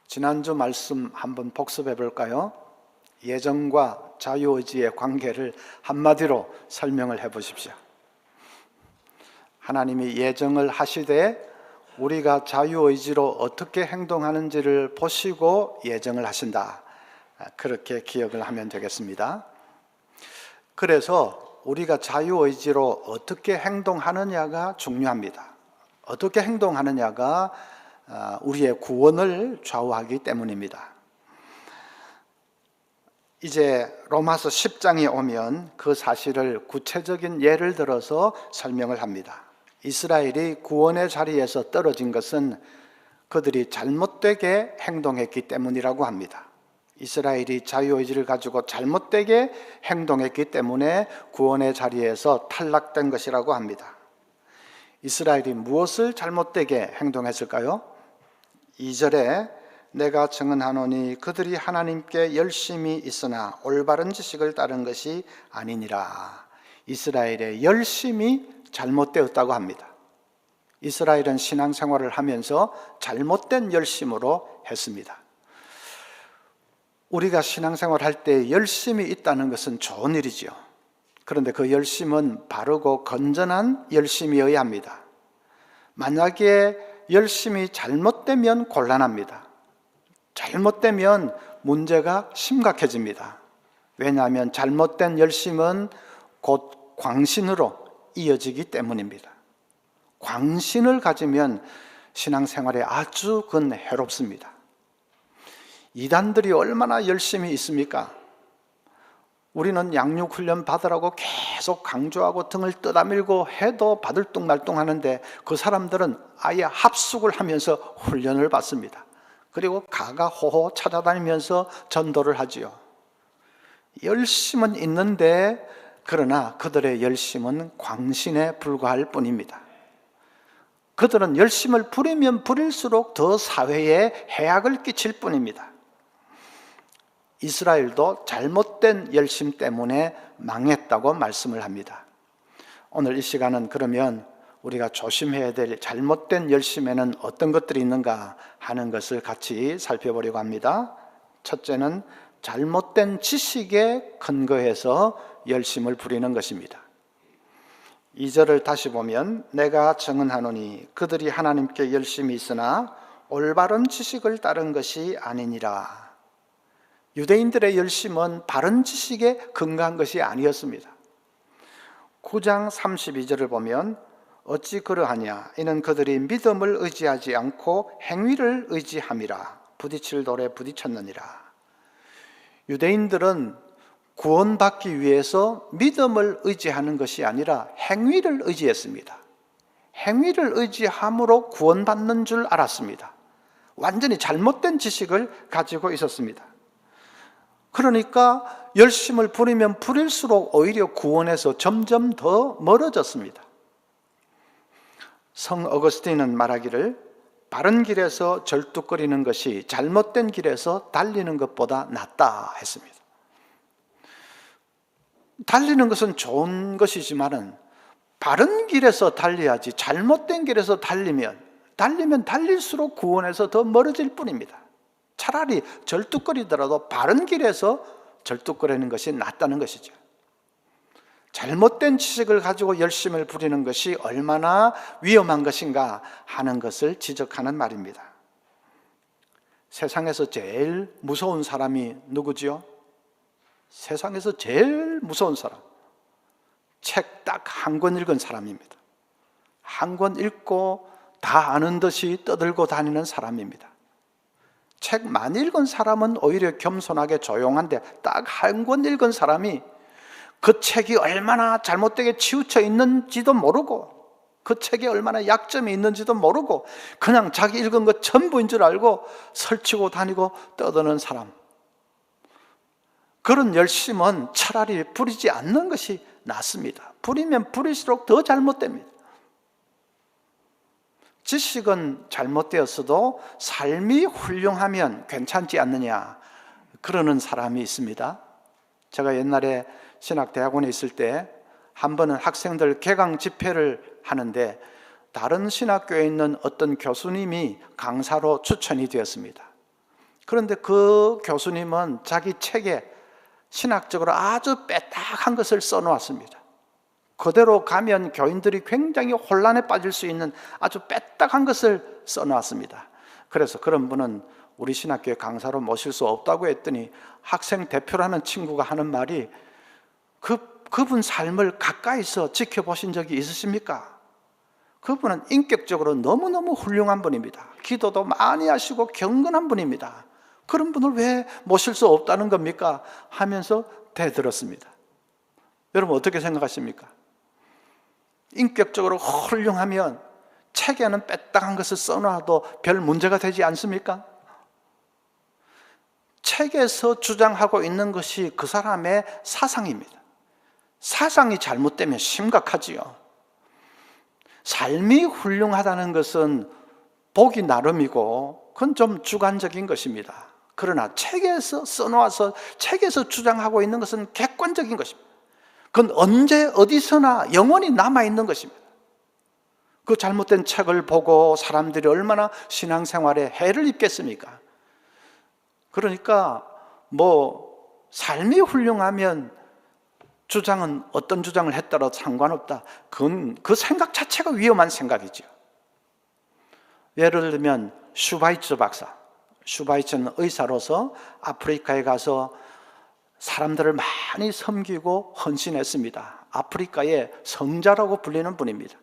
지난주 말씀 한번 복습해 볼까요? 예정과 자유의지의 관계를 한마디로 설명을 해 보십시오. 하나님이 예정을 하시되 우리가 자유의지로 어떻게 행동하는지를 보시고 예정을 하신다. 그렇게 기억을 하면 되겠습니다. 그래서 우리가 자유의지로 어떻게 행동하느냐가 중요합니다. 어떻게 행동하느냐가 우리의 구원을 좌우하기 때문입니다. 이제 로마서 10장에 오면 그 사실을 구체적인 예를 들어서 설명을 합니다. 이스라엘이 구원의 자리에서 떨어진 것은 그들이 잘못되게 행동했기 때문이라고 합니다. 이스라엘이 자유의지를 가지고 잘못되게 행동했기 때문에 구원의 자리에서 탈락된 것이라고 합니다. 이스라엘이 무엇을 잘못되게 행동했을까요? 2절에 내가 증언하노니 그들이 하나님께 열심히 있으나 올바른 지식을 따른 것이 아니니라. 이스라엘의 열심이 잘못되었다고 합니다. 이스라엘은 신앙생활을 하면서 잘못된 열심으로 했습니다. 우리가 신앙생활 할 때 열심이 있다는 것은 좋은 일이죠. 그런데 그 열심은 바르고 건전한 열심이어야 합니다. 만약에 열심이 잘못되면 곤란합니다. 잘못되면 문제가 심각해집니다. 왜냐하면 잘못된 열심은 곧 광신으로 이어지기 때문입니다. 광신을 가지면 신앙생활에 아주 해롭습니다. 이단들이 얼마나 열심히 있습니까? 우리는 양육훈련 받으라고 계속 강조하고 등을 떠다밀고 해도 바들뚱말뚱 하는데 그 사람들은 아예 합숙을 하면서 훈련을 받습니다. 그리고 가가호호 찾아다니면서 전도를 하지요. 열심은 있는데 그러나 그들의 열심은 광신에 불과할 뿐입니다. 그들은 열심을 부리면 부릴수록 더 사회에 해악을 끼칠 뿐입니다. 이스라엘도 잘못된 열심 때문에 망했다고 말씀을 합니다. 오늘 이 시간은 그러면 우리가 조심해야 될 잘못된 열심에는 어떤 것들이 있는가 하는 것을 같이 살펴보려고 합니다. 첫째는 잘못된 지식에 근거해서 열심을 부리는 것입니다. 2절을 다시 보면 내가 증언하노니 그들이 하나님께 열심히 있으나 올바른 지식을 따른 것이 아니니라. 유대인들의 열심은 바른 지식에 근거한 것이 아니었습니다. 9장 32절을 보면 어찌 그러하냐 이는 그들이 믿음을 의지하지 않고 행위를 의지함이라. 부딪힐 돌에 부딪혔느니라. 유대인들은 구원받기 위해서 믿음을 의지하는 것이 아니라 행위를 의지했습니다. 행위를 의지함으로 구원받는 줄 알았습니다. 완전히 잘못된 지식을 가지고 있었습니다. 그러니까 열심을 부리면 부릴수록 오히려 구원에서 점점 더 멀어졌습니다. 성 어거스틴은 말하기를 바른 길에서 절뚝거리는 것이 잘못된 길에서 달리는 것보다 낫다 했습니다. 달리는 것은 좋은 것이지만은 바른 길에서 달려야지 잘못된 길에서 달리면 달릴수록 구원에서 더 멀어질 뿐입니다. 차라리 절뚝거리더라도 바른 길에서 절뚝거리는 것이 낫다는 것이죠. 잘못된 지식을 가지고 열심을 부리는 것이 얼마나 위험한 것인가 하는 것을 지적하는 말입니다. 세상에서 제일 무서운 사람이 누구지요? 세상에서 제일 무서운 사람, 책 딱 한 권 읽은 사람입니다. 한 권 읽고 다 아는 듯이 떠들고 다니는 사람입니다. 책 많이 읽은 사람은 오히려 겸손하게 조용한데 딱 한 권 읽은 사람이 그 책이 얼마나 잘못되게 치우쳐 있는지도 모르고 그 책에 얼마나 약점이 있는지도 모르고 그냥 자기 읽은 것 전부인 줄 알고 설치고 다니고 떠드는 사람, 그런 열심은 차라리 부리지 않는 것이 낫습니다. 부리면 부릴수록 더 잘못됩니다. 지식은 잘못되었어도 삶이 훌륭하면 괜찮지 않느냐, 그러는 사람이 있습니다. 제가 옛날에 신학대학원에 있을 때 한 번은 학생들 개강 집회를 하는데 다른 신학교에 있는 어떤 교수님이 강사로 추천이 되었습니다. 그런데 그 교수님은 자기 책에 신학적으로 아주 빼딱한 것을 써놓았습니다. 그대로 가면 교인들이 굉장히 혼란에 빠질 수 있는 아주 빼딱한 것을 써놓았습니다. 그래서 그런 분은 우리 신학교에 강사로 모실 수 없다고 했더니 학생 대표라는 친구가 하는 말이, 그분 삶을 가까이서 지켜보신 적이 있으십니까? 그분은 인격적으로 너무너무 훌륭한 분입니다. 기도도 많이 하시고 경건한 분입니다. 그런 분을 왜 모실 수 없다는 겁니까? 하면서 대들었습니다. 여러분 어떻게 생각하십니까? 인격적으로 훌륭하면 책에는 빼딱한 것을 써놔도 별 문제가 되지 않습니까? 책에서 주장하고 있는 것이 그 사람의 사상입니다. 사상이 잘못되면 심각하지요. 삶이 훌륭하다는 것은 보기 나름이고 그건 좀 주관적인 것입니다. 그러나 책에서 써놓아서 책에서 주장하고 있는 것은 객관적인 것입니다. 그건 언제 어디서나 영원히 남아있는 것입니다. 그 잘못된 책을 보고 사람들이 얼마나 신앙생활에 해를 입겠습니까? 그러니까 삶이 훌륭하면 주장은 어떤 주장을 했더라도 상관없다. 그건 그 생각 자체가 위험한 생각이죠. 예를 들면 슈바이처 박사, 슈바이처는 의사로서 아프리카에 가서 사람들을 많이 섬기고 헌신했습니다. 아프리카의 성자라고 불리는 분입니다.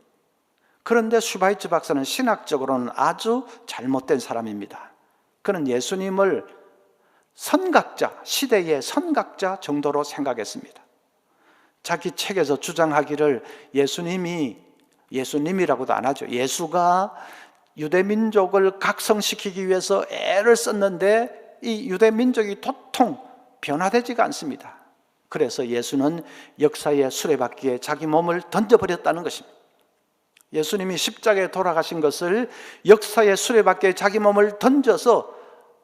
그런데 슈바이처 박사는 신학적으로는 아주 잘못된 사람입니다. 그는 예수님을 선각자, 시대의 선각자 정도로 생각했습니다. 자기 책에서 주장하기를 예수님이라고도 안 하죠. 예수가 유대민족을 각성시키기 위해서 애를 썼는데 이 유대민족이 도통 변화되지가 않습니다. 그래서 예수는 역사의 수레바퀴에 자기 몸을 던져버렸다는 것입니다. 예수님이 십자가에 돌아가신 것을 역사의 수레바퀴에 자기 몸을 던져서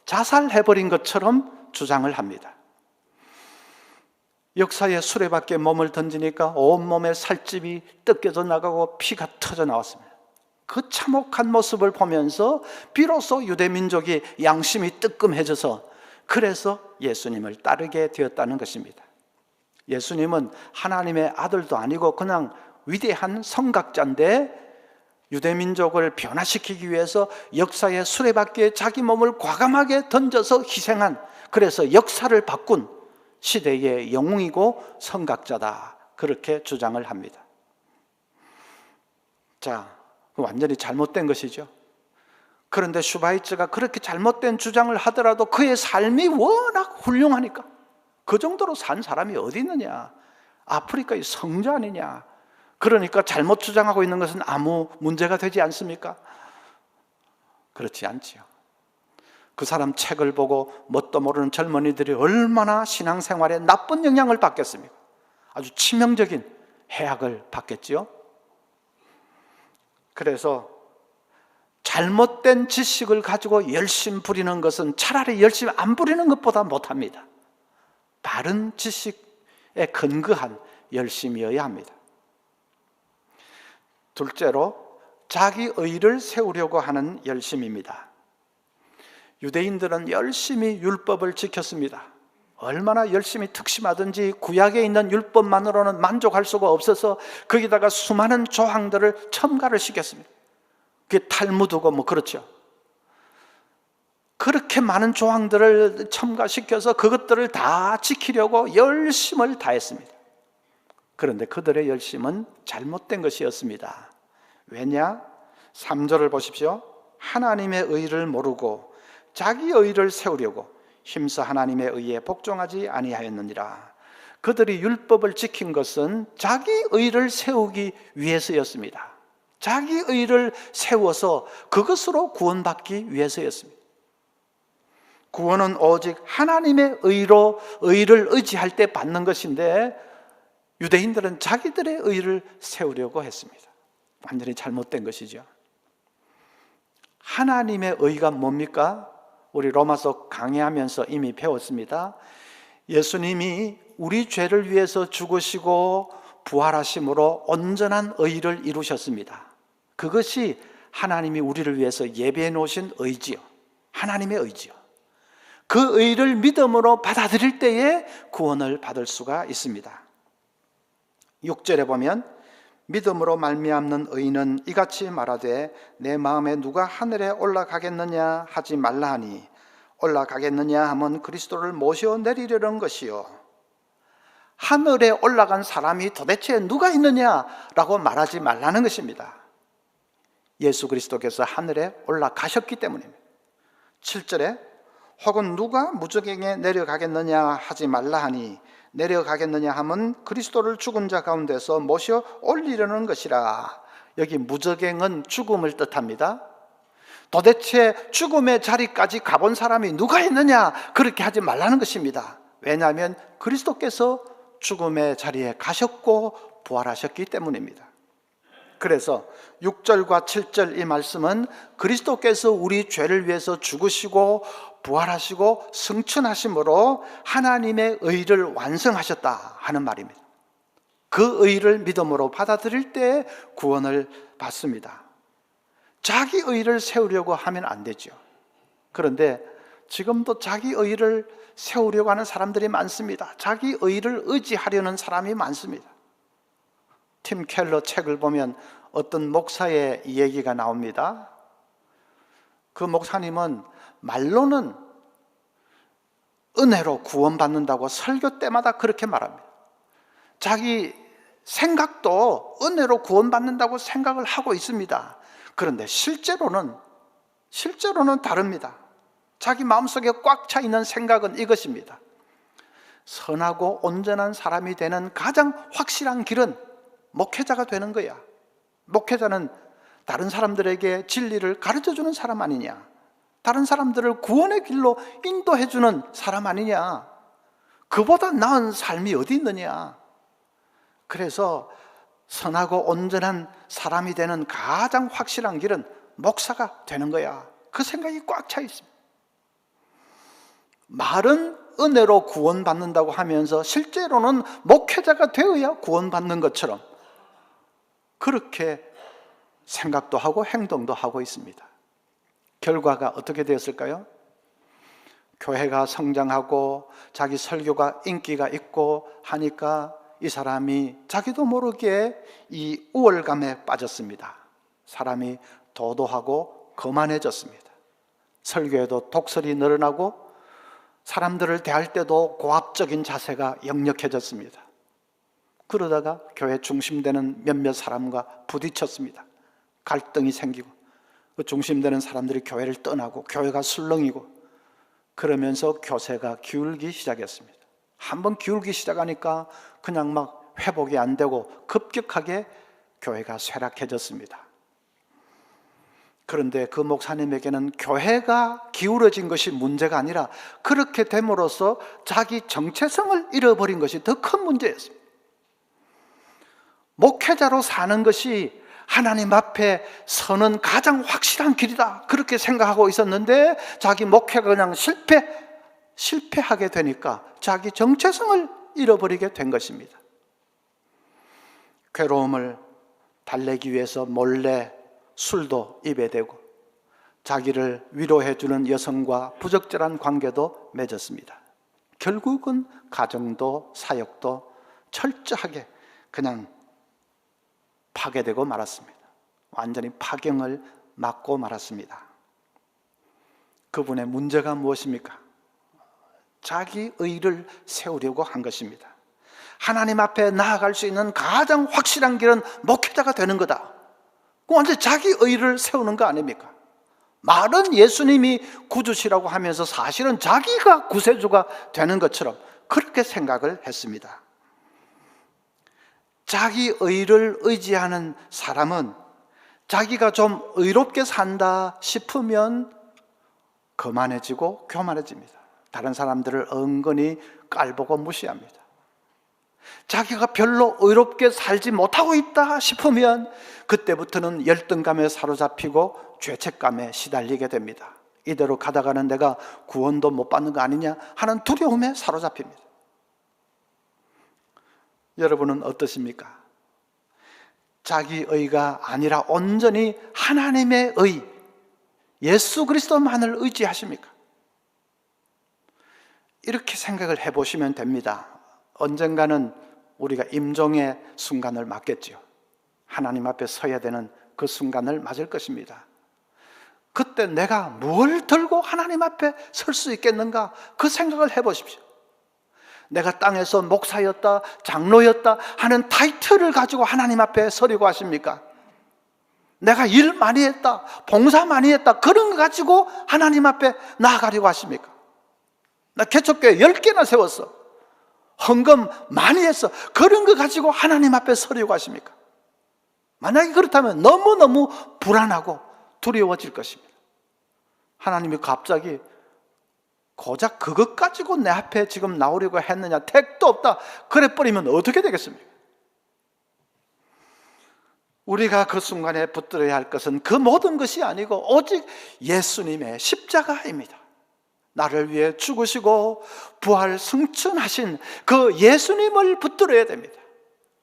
자살해버린 것처럼 주장을 합니다. 역사의 수레바퀴에 몸을 던지니까 온몸에 살집이 뜯겨져 나가고 피가 터져 나왔습니다. 그 참혹한 모습을 보면서 비로소 유대민족이 양심이 뜨끔해져서 그래서 예수님을 따르게 되었다는 것입니다. 예수님은 하나님의 아들도 아니고 그냥 위대한 선각자인데 유대민족을 변화시키기 위해서 역사의 수레바퀴에 자기 몸을 과감하게 던져서 희생한, 그래서 역사를 바꾼 시대의 영웅이고 선각자다, 그렇게 주장을 합니다. 자, 완전히 잘못된 것이죠. 그런데 슈바이처가 그렇게 잘못된 주장을 하더라도 그의 삶이 워낙 훌륭하니까, 그 정도로 산 사람이 어디 있느냐, 아프리카의 성자 아니냐, 그러니까 잘못 주장하고 있는 것은 아무 문제가 되지 않습니까? 그렇지 않지요. 그 사람 책을 보고 뭣도 모르는 젊은이들이 얼마나 신앙생활에 나쁜 영향을 받겠습니까? 아주 치명적인 해악을 받겠지요. 그래서 잘못된 지식을 가지고 열심 부리는 것은 차라리 열심히 안 부리는 것보다 못합니다. 바른 지식에 근거한 열심이어야 합니다. 둘째로 자기 의를 세우려고 하는 열심입니다. 유대인들은 열심히 율법을 지켰습니다. 얼마나 열심히 특심하든지 구약에 있는 율법만으로는 만족할 수가 없어서 거기다가 수많은 조항들을 첨가를 시켰습니다. 그게 탈무드고 그렇죠. 그렇게 많은 조항들을 첨가시켜서 그것들을 다 지키려고 열심을 다했습니다. 그런데 그들의 열심은 잘못된 것이었습니다. 왜냐? 3절을 보십시오. 하나님의 의를 모르고 자기 의를 세우려고 힘써 하나님의 의에 복종하지 아니하였느니라. 그들이 율법을 지킨 것은 자기 의를 세우기 위해서였습니다. 자기 의를 세워서 그것으로 구원받기 위해서였습니다. 구원은 오직 하나님의 의를 의지할 때 받는 것인데 유대인들은 자기들의 의를 세우려고 했습니다. 완전히 잘못된 것이죠. 하나님의 의가 뭡니까? 우리 로마서 강의하면서 이미 배웠습니다. 예수님이 우리 죄를 위해서 죽으시고 부활하심으로 온전한 의를 이루셨습니다. 그것이 하나님이 우리를 위해서 예배해 놓으신 의지요. 하나님의 의지요. 그 의를 믿음으로 받아들일 때에 구원을 받을 수가 있습니다. 6절에 보면 믿음으로 말미암는 의인은 이같이 말하되 내 마음에 누가 하늘에 올라가겠느냐 하지 말라 하니 올라가겠느냐 하면 그리스도를 모셔 내리려는 것이요. 하늘에 올라간 사람이 도대체 누가 있느냐라고 말하지 말라는 것입니다. 예수 그리스도께서 하늘에 올라가셨기 때문입니다. 7절에 혹은 누가 무저갱에 내려가겠느냐 하지 말라 하니 내려가겠느냐 하면 그리스도를 죽은 자 가운데서 모셔 올리려는 것이라. 여기 무저갱은 죽음을 뜻합니다. 도대체 죽음의 자리까지 가본 사람이 누가 있느냐 그렇게 하지 말라는 것입니다. 왜냐하면 그리스도께서 죽음의 자리에 가셨고 부활하셨기 때문입니다. 그래서 6절과 7절 이 말씀은 그리스도께서 우리 죄를 위해서 죽으시고 부활하시고 승천하심으로 하나님의 의를 완성하셨다 하는 말입니다. 그 의를 믿음으로 받아들일 때 구원을 받습니다. 자기 의를 세우려고 하면 안 되죠. 그런데 지금도 자기 의를 세우려고 하는 사람들이 많습니다. 자기 의를 의지하려는 사람이 많습니다. 팀 켈러 책을 보면 어떤 목사의 얘기가 나옵니다. 그 목사님은 말로는 은혜로 구원받는다고 설교 때마다 그렇게 말합니다. 자기 생각도 은혜로 구원받는다고 생각을 하고 있습니다. 그런데 실제로는 다릅니다. 자기 마음속에 꽉 차 있는 생각은 이것입니다. 선하고 온전한 사람이 되는 가장 확실한 길은 목회자가 되는 거야. 목회자는 다른 사람들에게 진리를 가르쳐주는 사람 아니냐, 다른 사람들을 구원의 길로 인도해주는 사람 아니냐, 그보다 나은 삶이 어디 있느냐. 그래서 선하고 온전한 사람이 되는 가장 확실한 길은 목사가 되는 거야. 그 생각이 꽉 차 있습니다. 말은 은혜로 구원받는다고 하면서 실제로는 목회자가 되어야 구원받는 것처럼 그렇게 생각도 하고 행동도 하고 있습니다. 결과가 어떻게 되었을까요? 교회가 성장하고 자기 설교가 인기가 있고 하니까 이 사람이 자기도 모르게 이 우월감에 빠졌습니다. 사람이 도도하고 거만해졌습니다. 설교에도 독설이 늘어나고 사람들을 대할 때도 고압적인 자세가 역력해졌습니다. 그러다가 교회 중심되는 몇몇 사람과 부딪혔습니다. 갈등이 생기고 그 중심되는 사람들이 교회를 떠나고 교회가 술렁이고 그러면서 교세가 기울기 시작했습니다. 한번 기울기 시작하니까 그냥 막 회복이 안 되고 급격하게 교회가 쇠락해졌습니다. 그런데 그 목사님에게는 교회가 기울어진 것이 문제가 아니라 그렇게 됨으로써 자기 정체성을 잃어버린 것이 더 큰 문제였습니다. 목회자로 사는 것이 하나님 앞에 서는 가장 확실한 길이다 그렇게 생각하고 있었는데 자기 목회가 그냥 실패하게 되니까 자기 정체성을 잃어버리게 된 것입니다. 괴로움을 달래기 위해서 몰래 술도 입에 대고 자기를 위로해주는 여성과 부적절한 관계도 맺었습니다. 결국은 가정도 사역도 철저하게 그냥 파괴되고 말았습니다. 완전히 파경을 맞고 말았습니다. 그분의 문제가 무엇입니까? 자기 의를 세우려고 한 것입니다. 하나님 앞에 나아갈 수 있는 가장 확실한 길은 목회자가 되는 거다. 완전히 자기 의를 세우는 거 아닙니까? 말은 예수님이 구주시라고 하면서 사실은 자기가 구세주가 되는 것처럼 그렇게 생각을 했습니다. 자기 의를 의지하는 사람은 자기가 좀 의롭게 산다 싶으면 거만해지고 교만해집니다. 다른 사람들을 은근히 깔보고 무시합니다. 자기가 별로 의롭게 살지 못하고 있다 싶으면 그때부터는 열등감에 사로잡히고 죄책감에 시달리게 됩니다. 이대로 가다가는 내가 구원도 못 받는 거 아니냐 하는 두려움에 사로잡힙니다. 여러분은 어떠십니까? 자기 의가 아니라 온전히 하나님의 의, 예수 그리스도만을 의지하십니까? 이렇게 생각을 해보시면 됩니다. 언젠가는 우리가 임종의 순간을 맞겠죠. 하나님 앞에 서야 되는 그 순간을 맞을 것입니다. 그때 내가 뭘 들고 하나님 앞에 설 수 있겠는가? 그 생각을 해보십시오. 내가 땅에서 목사였다, 장로였다 하는 타이틀을 가지고 하나님 앞에 서려고 하십니까? 내가 일 많이 했다, 봉사 많이 했다, 그런 거 가지고 하나님 앞에 나아가려고 하십니까? 나 개척교회 10개나 세웠어, 헌금 많이 했어, 그런 거 가지고 하나님 앞에 서려고 하십니까? 만약에 그렇다면 너무너무 불안하고 두려워질 것입니다. 하나님이 갑자기 고작 그것 가지고 내 앞에 지금 나오려고 했느냐, 택도 없다, 그래 버리면 어떻게 되겠습니까? 우리가 그 순간에 붙들어야 할 것은 그 모든 것이 아니고 오직 예수님의 십자가입니다. 나를 위해 죽으시고 부활 승천하신 그 예수님을 붙들어야 됩니다.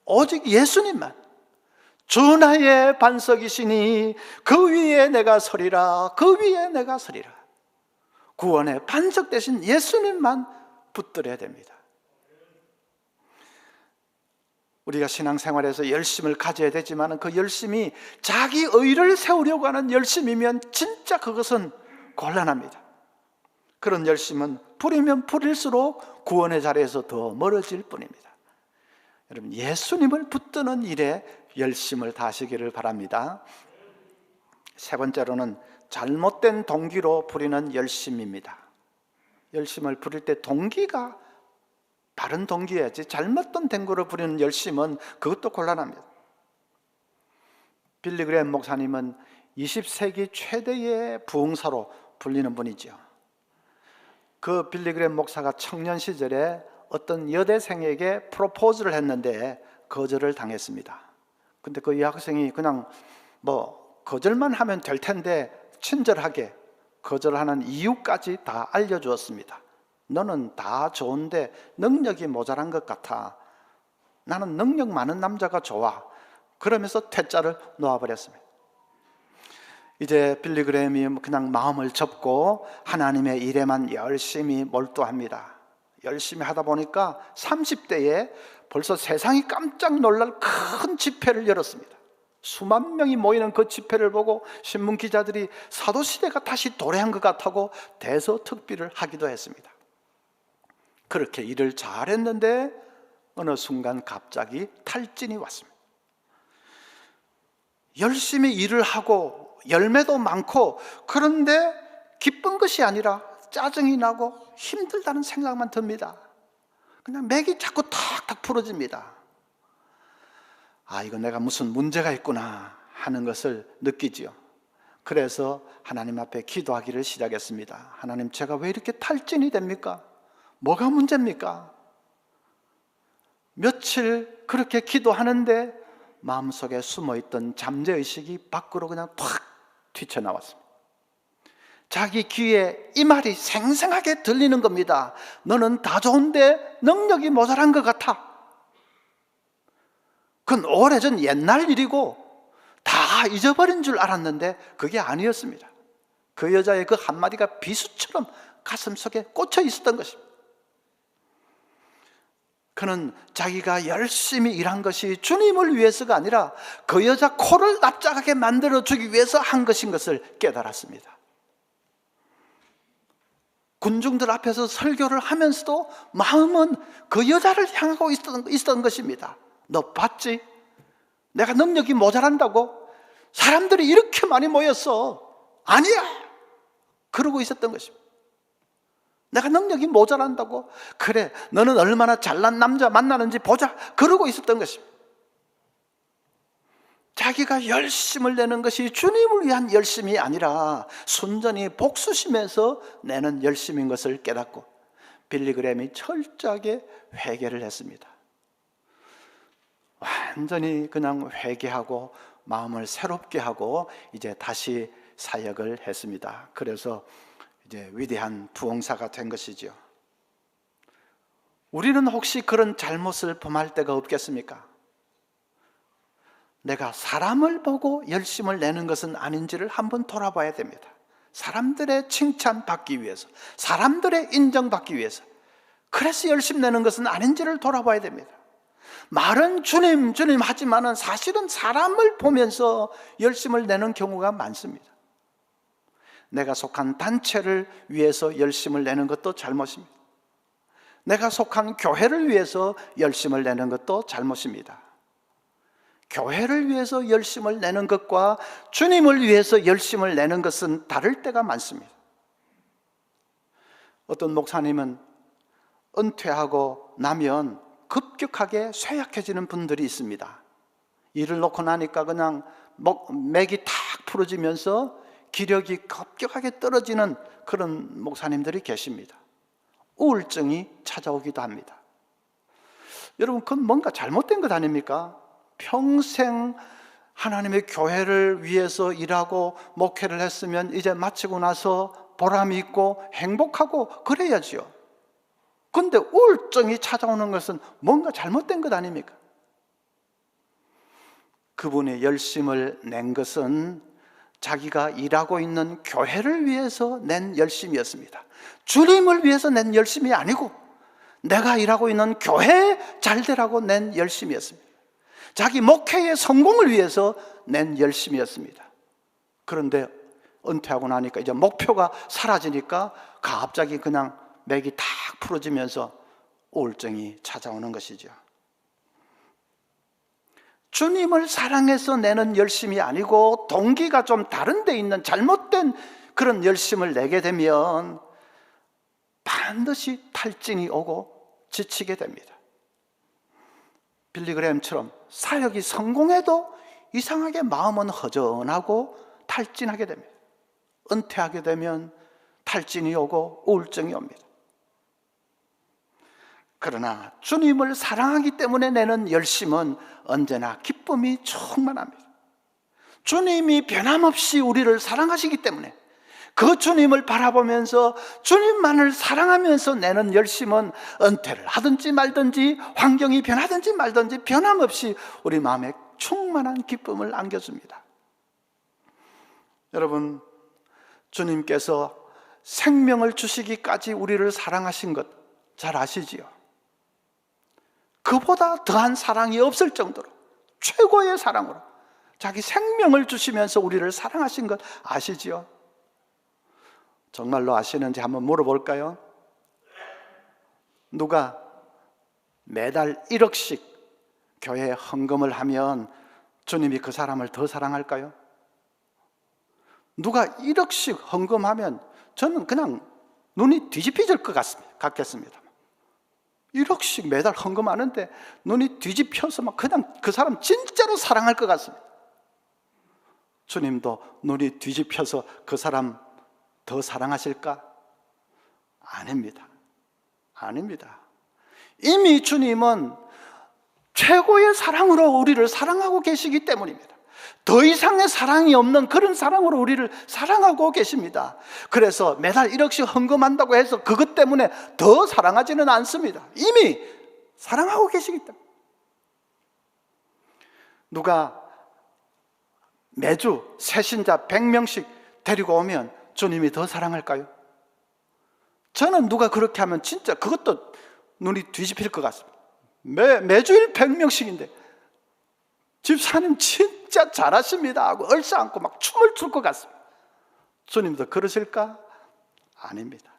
오직 예수님만. 주 나의 반석이시니 그 위에 내가 서리라, 그 위에 내가 서리라. 구원의 반석 대신 예수님만 붙들어야 됩니다. 우리가 신앙생활에서 열심을 가져야 되지만 그 열심이 자기 의를 세우려고 하는 열심이면 진짜 그것은 곤란합니다. 그런 열심은 부리면 부릴수록 구원의 자리에서 더 멀어질 뿐입니다. 여러분, 예수님을 붙드는 일에 열심을 다하시기를 바랍니다. 세 번째로는 잘못된 동기로 부리는 열심입니다. 열심을 부릴 때 동기가 바른 동기여야지, 잘못된 동기로 부리는 열심은 그것도 곤란합니다. 빌리 그레이엄 목사님은 20세기 최대의 부흥사로 불리는 분이죠. 그 빌리 그레이엄 목사가 청년 시절에 어떤 여대생에게 프로포즈를 했는데 거절을 당했습니다. 근데 그 여학생이 그냥 거절만 하면 될 텐데 친절하게 거절하는 이유까지 다 알려주었습니다. 너는 다 좋은데 능력이 모자란 것 같아. 나는 능력 많은 남자가 좋아. 그러면서 퇴짜를 놓아버렸습니다. 이제 빌리 그레이엄이 그냥 마음을 접고 하나님의 일에만 열심히 몰두합니다. 열심히 하다 보니까 30대에 벌써 세상이 깜짝 놀랄 큰 집회를 열었습니다. 수만 명이 모이는 그 집회를 보고 신문 기자들이 사도시대가 다시 도래한 것 같다고 대서특필을 하기도 했습니다. 그렇게 일을 잘했는데 어느 순간 갑자기 탈진이 왔습니다. 열심히 일을 하고 열매도 많고, 그런데 기쁜 것이 아니라 짜증이 나고 힘들다는 생각만 듭니다. 그냥 맥이 자꾸 탁탁 부러집니다. 아, 이거 내가 무슨 문제가 있구나 하는 것을 느끼지요. 그래서 하나님 앞에 기도하기를 시작했습니다. 하나님, 제가 왜 이렇게 탈진이 됩니까? 뭐가 문제입니까? 며칠 그렇게 기도하는데 마음속에 숨어있던 잠재의식이 밖으로 그냥 탁 튀쳐나왔습니다. 자기 귀에 이 말이 생생하게 들리는 겁니다. 너는 다 좋은데 능력이 모자란 것 같아. 그건 오래전 옛날 일이고 다 잊어버린 줄 알았는데 그게 아니었습니다. 그 여자의 그 한마디가 비수처럼 가슴속에 꽂혀 있었던 것입니다. 그는 자기가 열심히 일한 것이 주님을 위해서가 아니라 그 여자 코를 납작하게 만들어주기 위해서 한 것인 것을 깨달았습니다. 군중들 앞에서 설교를 하면서도 마음은 그 여자를 향하고 있었던 것입니다. 너 봤지? 내가 능력이 모자란다고? 사람들이 이렇게 많이 모였어. 아니야! 그러고 있었던 것입니다. 내가 능력이 모자란다고? 그래, 너는 얼마나 잘난 남자 만나는지 보자. 그러고 있었던 것입니다. 자기가 열심을 내는 것이 주님을 위한 열심이 아니라 순전히 복수심에서 내는 열심인 것을 깨닫고 빌리 그레이엄이 철저하게 회개를 했습니다. 완전히 그냥 회개하고 마음을 새롭게 하고 이제 다시 사역을 했습니다. 그래서 이제 위대한 부흥사가 된 것이죠. 우리는 혹시 그런 잘못을 범할 때가 없겠습니까? 내가 사람을 보고 열심을 내는 것은 아닌지를 한번 돌아봐야 됩니다. 사람들의 칭찬받기 위해서, 사람들의 인정받기 위해서, 그래서 열심 내는 것은 아닌지를 돌아봐야 됩니다. 말은 주님 주님 하지만은 사실은 사람을 보면서 열심을 내는 경우가 많습니다. 내가 속한 단체를 위해서 열심을 내는 것도 잘못입니다. 내가 속한 교회를 위해서 열심을 내는 것도 잘못입니다. 교회를 위해서 열심을 내는 것과 주님을 위해서 열심을 내는 것은 다를 때가 많습니다. 어떤 목사님은 은퇴하고 나면 급격하게 쇠약해지는 분들이 있습니다. 일을 놓고 나니까 그냥 맥이 탁 풀어지면서 기력이 급격하게 떨어지는 그런 목사님들이 계십니다. 우울증이 찾아오기도 합니다. 여러분, 그건 뭔가 잘못된 것 아닙니까? 평생 하나님의 교회를 위해서 일하고 목회를 했으면 이제 마치고 나서 보람이 있고 행복하고 그래야지요. 그런데 우울증이 찾아오는 것은 뭔가 잘못된 것 아닙니까? 그분의 열심을 낸 것은 자기가 일하고 있는 교회를 위해서 낸 열심이었습니다. 주님을 위해서 낸 열심이 아니고 내가 일하고 있는 교회 잘 되라고 낸 열심이었습니다. 자기 목회의 성공을 위해서 낸 열심이었습니다. 그런데 은퇴하고 나니까 이제 목표가 사라지니까 갑자기 그냥 맥이 탁 풀어지면서 우울증이 찾아오는 것이죠. 주님을 사랑해서 내는 열심이 아니고 동기가 좀 다른 데 있는 잘못된 그런 열심을 내게 되면 반드시 탈진이 오고 지치게 됩니다. 빌리 그레이엄처럼 사역이 성공해도 이상하게 마음은 허전하고 탈진하게 됩니다. 은퇴하게 되면 탈진이 오고 우울증이 옵니다. 그러나 주님을 사랑하기 때문에 내는 열심은 언제나 기쁨이 충만합니다. 주님이 변함없이 우리를 사랑하시기 때문에 그 주님을 바라보면서 주님만을 사랑하면서 내는 열심은 은퇴를 하든지 말든지 환경이 변하든지 말든지 변함없이 우리 마음에 충만한 기쁨을 안겨줍니다. 여러분, 주님께서 생명을 주시기까지 우리를 사랑하신 것 잘 아시지요? 그보다 더한 사랑이 없을 정도로 최고의 사랑으로 자기 생명을 주시면서 우리를 사랑하신 것 아시지요? 정말로 아시는지 한번 물어볼까요? 누가 매달 1억씩 교회에 헌금을 하면 주님이 그 사람을 더 사랑할까요? 누가 1억씩 헌금하면 저는 그냥 눈이 뒤집혀질 것 같겠습니다. 1억씩 매달 헌금하는데 눈이 뒤집혀서 막 그냥 그 사람 진짜로 사랑할 것 같습니다. 주님도 눈이 뒤집혀서 그 사람 더 사랑하실까? 아닙니다. 아닙니다. 이미 주님은 최고의 사랑으로 우리를 사랑하고 계시기 때문입니다. 더 이상의 사랑이 없는 그런 사랑으로 우리를 사랑하고 계십니다. 그래서 매달 1억씩 헌금한다고 해서 그것 때문에 더 사랑하지는 않습니다. 이미 사랑하고 계시기 때문에. 누가 매주 새신자 100명씩 데리고 오면 주님이 더 사랑할까요? 저는 누가 그렇게 하면 진짜 그것도 눈이 뒤집힐 것 같습니다. 매주일 100명씩인데 집사님 진짜 잘하십니다 하고 얼싸안고 막 춤을 출 것 같습니다. 주님도 그러실까? 아닙니다.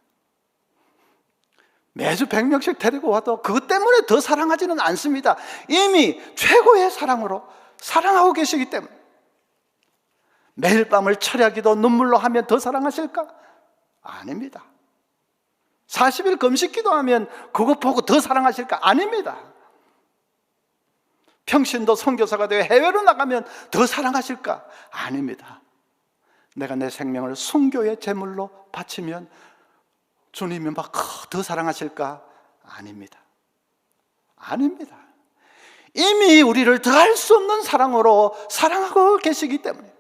매주 100명씩 데리고 와도 그것 때문에 더 사랑하지는 않습니다. 이미 최고의 사랑으로 사랑하고 계시기 때문에. 매일 밤을 철야기도 눈물로 하면 더 사랑하실까? 아닙니다. 40일 금식기도 하면 그것 보고 더 사랑하실까? 아닙니다. 평신도 선교사가 되어 해외로 나가면 더 사랑하실까? 아닙니다. 내가 내 생명을 순교의 제물로 바치면 주님이 막 더 사랑하실까? 아닙니다. 아닙니다. 이미 우리를 더할 수 없는 사랑으로 사랑하고 계시기 때문에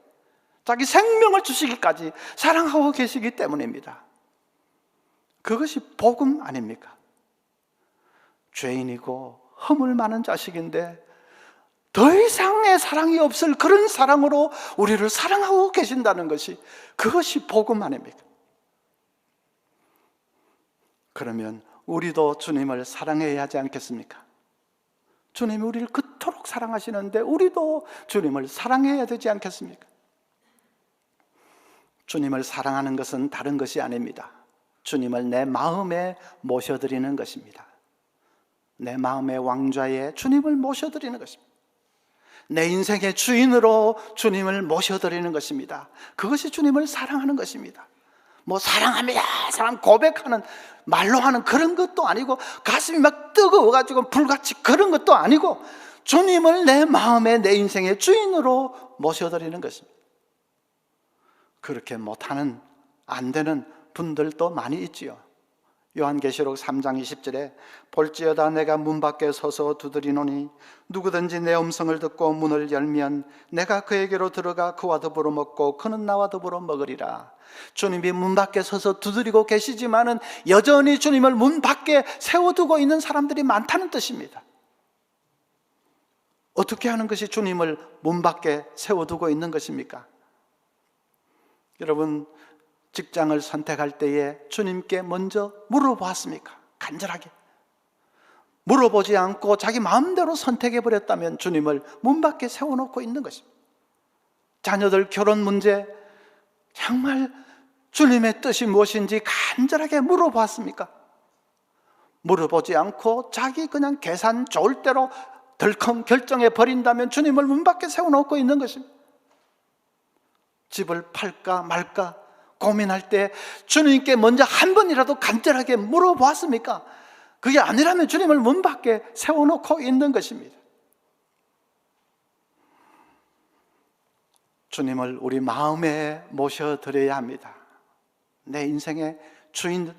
자기 생명을 주시기까지 사랑하고 계시기 때문입니다. 그것이 복음 아닙니까? 죄인이고 허물 많은 자식인데 더 이상의 사랑이 없을 그런 사랑으로 우리를 사랑하고 계신다는 것이, 그것이 복음 아닙니까? 그러면 우리도 주님을 사랑해야 하지 않겠습니까? 주님이 우리를 그토록 사랑하시는데 우리도 주님을 사랑해야 되지 않겠습니까? 주님을 사랑하는 것은 다른 것이 아닙니다. 주님을 내 마음에 모셔드리는 것입니다. 내 마음의 왕좌에 주님을 모셔드리는 것입니다. 내 인생의 주인으로 주님을 모셔드리는 것입니다. 그것이 주님을 사랑하는 것입니다. 뭐 사랑합니다, 사랑 고백하는, 말로 하는 그런 것도 아니고, 가슴이 막 뜨거워가지고 불같이 그런 것도 아니고, 주님을 내 마음에, 내 인생의 주인으로 모셔드리는 것입니다. 그렇게 못하는, 안 되는 분들도 많이 있지요. 요한계시록 3장 20절에 볼지어다 내가 문 밖에 서서 두드리노니 누구든지 내 음성을 듣고 문을 열면 내가 그에게로 들어가 그와 더불어 먹고 그는 나와 더불어 먹으리라. 주님이 문 밖에 서서 두드리고 계시지만은 여전히 주님을 문 밖에 세워두고 있는 사람들이 많다는 뜻입니다. 어떻게 하는 것이 주님을 문 밖에 세워두고 있는 것입니까? 여러분, 직장을 선택할 때에 주님께 먼저 물어보았습니까? 간절하게 물어보지 않고 자기 마음대로 선택해버렸다면 주님을 문 밖에 세워놓고 있는 것입니다. 자녀들 결혼 문제, 정말 주님의 뜻이 무엇인지 간절하게 물어보았습니까? 물어보지 않고 자기 그냥 계산 좋을 대로 덜컹 결정해버린다면 주님을 문 밖에 세워놓고 있는 것입니다. 집을 팔까 말까 고민할 때 주님께 먼저 한 번이라도 간절하게 물어보았습니까? 그게 아니라면 주님을 문 밖에 세워놓고 있는 것입니다. 주님을 우리 마음에 모셔드려야 합니다. 내 인생의 주인이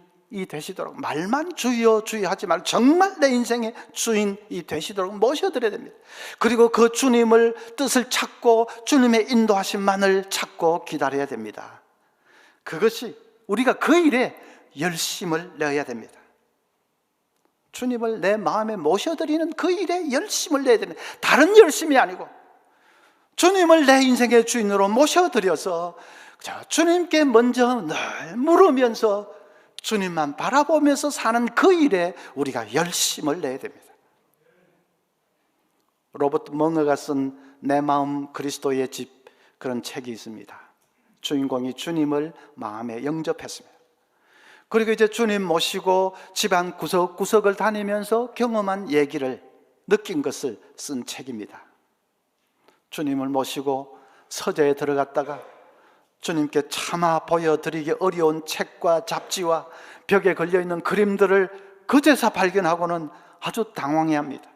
되시도록, 말만 주여 주여 하지 말고 정말 내 인생의 주인이 되시도록 모셔드려야 됩니다. 그리고 그 주님을 뜻을 찾고 주님의 인도하심만을 찾고 기다려야 됩니다. 그것이, 우리가 그 일에 열심을 내야 됩니다. 주님을 내 마음에 모셔드리는 그 일에 열심을 내야 됩니다. 다른 열심이 아니고 주님을 내 인생의 주인으로 모셔드려서 주님께 먼저 늘 물으면서 주님만 바라보면서 사는 그 일에 우리가 열심을 내야 됩니다. 로버트 멍어가 쓴 내 마음 그리스도의 집, 그런 책이 있습니다. 주인공이 주님을 마음에 영접했습니다. 그리고 이제 주님 모시고 집안 구석구석을 다니면서 경험한 얘기를, 느낀 것을 쓴 책입니다. 주님을 모시고 서재에 들어갔다가 주님께 차마 보여드리기 어려운 책과 잡지와 벽에 걸려있는 그림들을 그제서 발견하고는 아주 당황해합니다.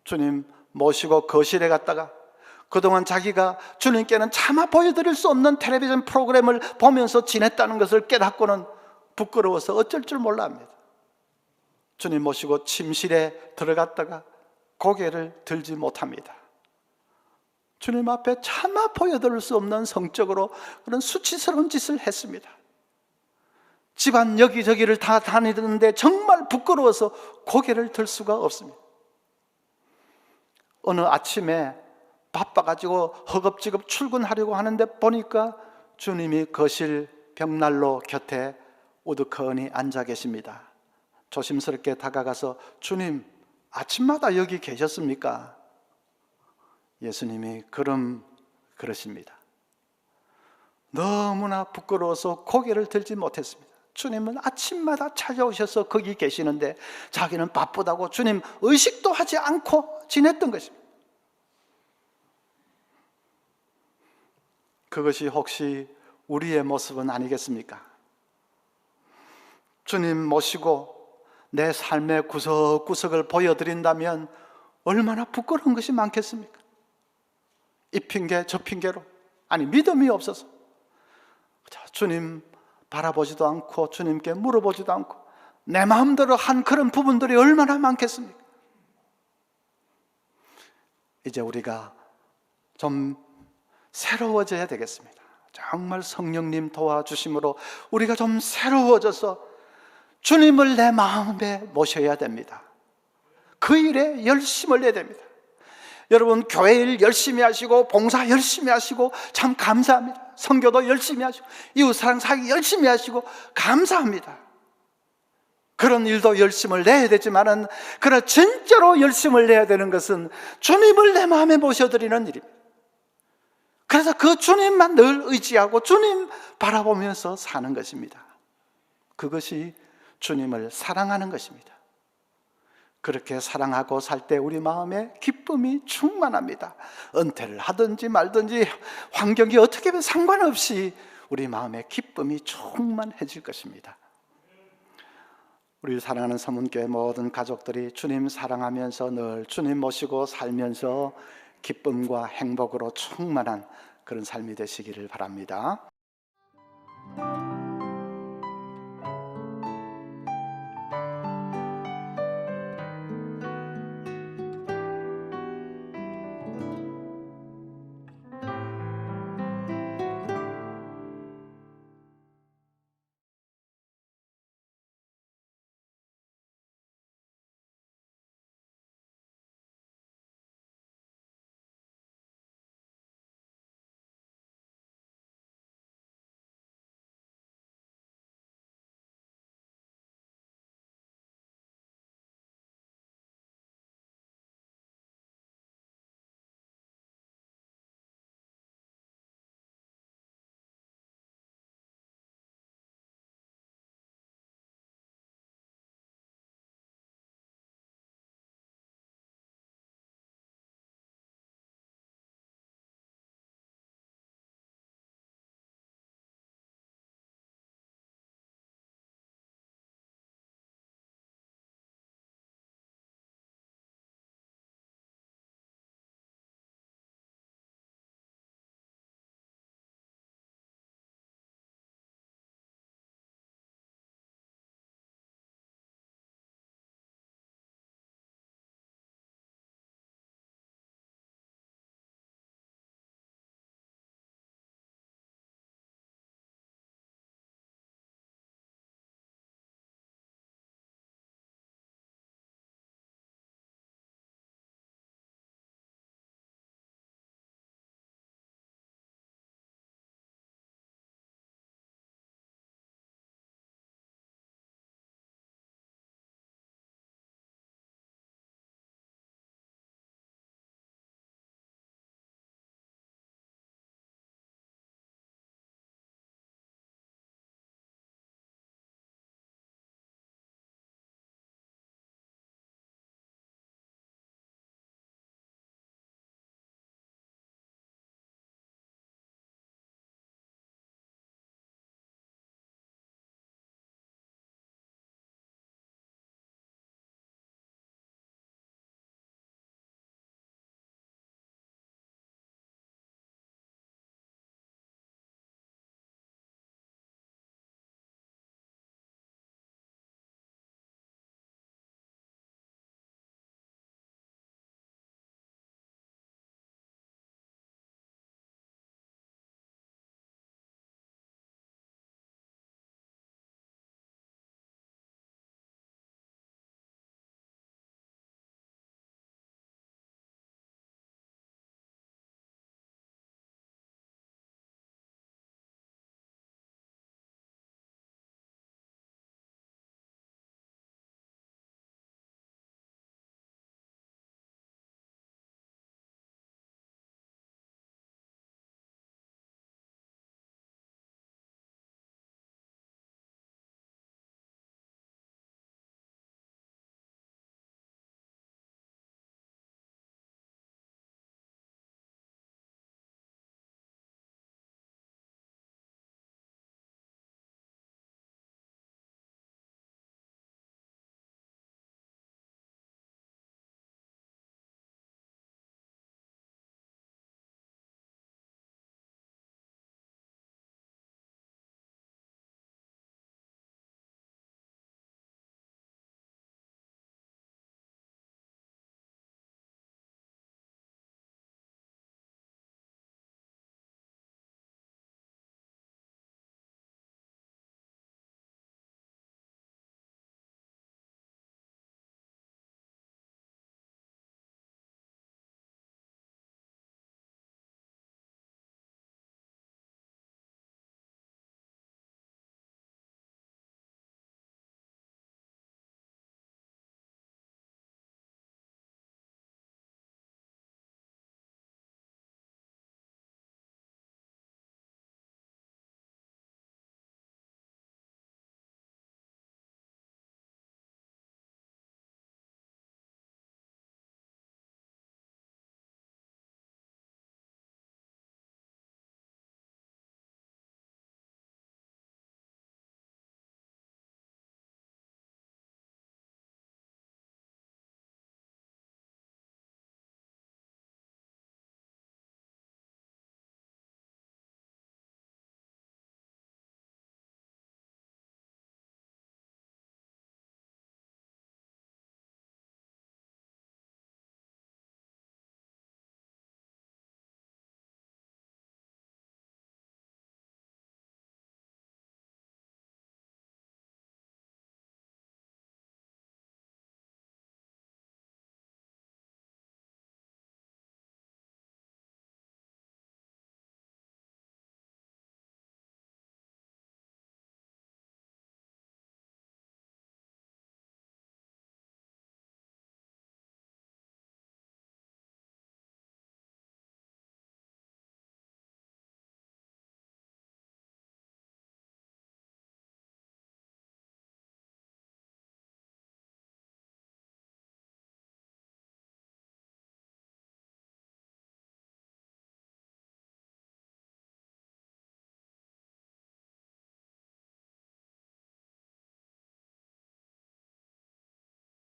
주님 모시고 거실에 갔다가 그동안 자기가 주님께는 차마 보여드릴 수 없는 텔레비전 프로그램을 보면서 지냈다는 것을 깨닫고는 부끄러워서 어쩔 줄 몰라 합니다. 주님 모시고 침실에 들어갔다가 고개를 들지 못합니다. 주님 앞에 차마 보여드릴 수 없는 성적으로 그런 수치스러운 짓을 했습니다. 집안 여기저기를 다 다니는데 정말 부끄러워서 고개를 들 수가 없습니다. 어느 아침에 바빠가지고 허겁지겁 출근하려고 하는데 보니까 주님이 거실 벽난로 곁에 우두커니 앉아 계십니다. 조심스럽게 다가가서 주님, 아침마다 여기 계셨습니까? 예수님이 그러십니다. 너무나 부끄러워서 고개를 들지 못했습니다. 주님은 아침마다 찾아오셔서 거기 계시는데 자기는 바쁘다고 주님 의식도 하지 않고 지냈던 것입니다. 그것이 혹시 우리의 모습은 아니겠습니까? 주님 모시고 내 삶의 구석구석을 보여드린다면 얼마나 부끄러운 것이 많겠습니까? 이 핑계 저 핑계로, 아니 믿음이 없어서 주님 바라보지도 않고 주님께 물어보지도 않고 내 마음대로 한 그런 부분들이 얼마나 많겠습니까? 이제 우리가 좀 새로워져야 되겠습니다. 정말 성령님 도와주심으로 우리가 좀 새로워져서 주님을 내 마음에 모셔야 됩니다. 그 일에 열심을 내야 됩니다. 여러분, 교회 일 열심히 하시고 봉사 열심히 하시고 참 감사합니다. 선교도 열심히 하시고 이웃사랑 사기 열심히 하시고 감사합니다. 그런 일도 열심을 내야 되지만은, 그러나 진짜로 열심을 내야 되는 것은 주님을 내 마음에 모셔드리는 일입니다. 그래서 그 주님만 늘 의지하고 주님 바라보면서 사는 것입니다. 그것이 주님을 사랑하는 것입니다. 그렇게 사랑하고 살 때 우리 마음에 기쁨이 충만합니다. 은퇴를 하든지 말든지 환경이 어떻게 되면 상관없이 우리 마음에 기쁨이 충만해질 것입니다. 우리 사랑하는 서문교회 모든 가족들이 주님 사랑하면서 늘 주님 모시고 살면서 기쁨과 행복으로 충만한 그런 삶이 되시기를 바랍니다.